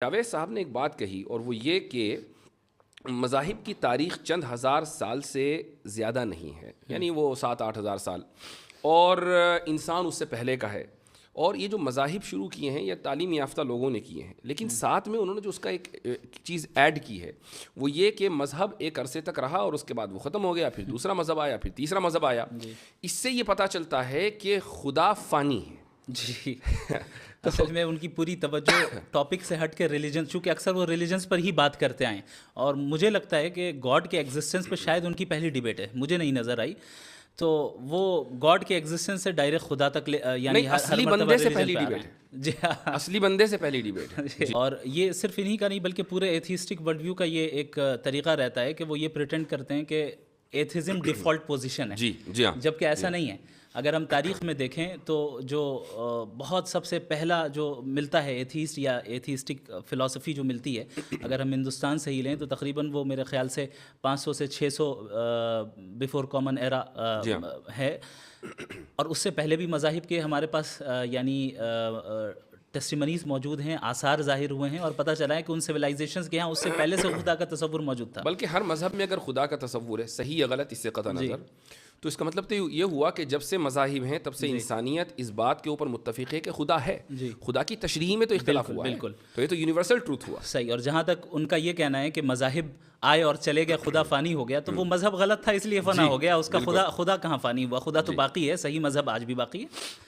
جاوید صاحب نے ایک بات کہی اور وہ یہ کہ مذاہب کی تاریخ چند ہزار سال سے زیادہ نہیں ہے، یعنی وہ 7-8 ہزار سال، اور انسان اس سے پہلے کا ہے، اور یہ جو مذاہب شروع کیے ہیں یہ تعلیم یافتہ لوگوں نے کیے ہیں، لیکن ساتھ میں انہوں نے جو اس کا ایک چیز ایڈ کی ہے وہ یہ کہ مذہب ایک عرصے تک رہا اور اس کے بعد وہ ختم ہو گیا، پھر دوسرا مذہب آیا، پھر تیسرا مذہب آیا۔ اس سے یہ پتہ چلتا ہے کہ خدا فانی ہے۔ جی اصل میں ان کی پوری توجہ ٹاپک سے ہٹ کے ریلیجن، چونکہ اکثر وہ ریلیجنس پر ہی بات کرتے آئیں، اور مجھے لگتا ہے کہ گاڈ کے ایگزسٹنس پہ شاید ان کی پہلی ڈیبیٹ ہے، مجھے نہیں نظر آئی، تو وہ گاڈ کے ایگزسٹنس سے ڈائریکٹ خدا تک یعنی اصلی بندے سے پہلی ڈیبیٹ ہے، جی اصلی بندے سے پہلی ڈیبیٹ ہے۔ اور یہ صرف انہی کا نہیں بلکہ پورے ایتھیسٹک ورلڈ ویو کا یہ ایک طریقہ رہتا ہے کہ وہ یہ پریٹینڈ کرتے ہیں کہ ایتھیزم ڈیفالٹ پوزیشن ہے، جی ہاں، جبکہ ایسا نہیں ہے۔ اگر ہم تاریخ میں دیکھیں تو جو بہت سب سے پہلا جو ملتا ہے ایتھیسٹ یا ایتھیسٹک فلاسفی جو ملتی ہے، اگر ہم ہندوستان سے ہی لیں تو تقریباً وہ میرے خیال سے 500 سے 600 بیفور کامن ایرا ہے، اور اس سے پہلے بھی مذاہب کے ہمارے پاس یعنی ٹیسٹیمنیز موجود ہیں، آثار ظاہر ہوئے ہیں، اور پتہ چلا ہے کہ ان سویلائزیشنز کے یہاں اس سے پہلے سے خدا کا تصور موجود تھا۔ بلکہ ہر مذہب میں اگر خدا کا تصور ہے، صحیح یا غلط اس سے قطع نظر، تو اس کا مطلب تو یہ ہوا کہ جب سے مذاہب ہیں تب سے انسانیت اس بات کے اوپر متفق ہے کہ خدا ہے۔ خدا کی تشریح میں تو اختلاف ہوا ہے، تو یہ تو یونیورسل ٹروتھ ہوا۔ صحیح، اور جہاں تک ان کا یہ کہنا ہے کہ مذاہب آئے اور چلے گئے، خدا فانی ہو گیا، تو وہ مذہب غلط تھا اس لیے فنا ہو گیا، اس کا خدا کہاں فانی ہوا، خدا تو باقی ہے، صحیح مذہب آج بھی باقی ہے۔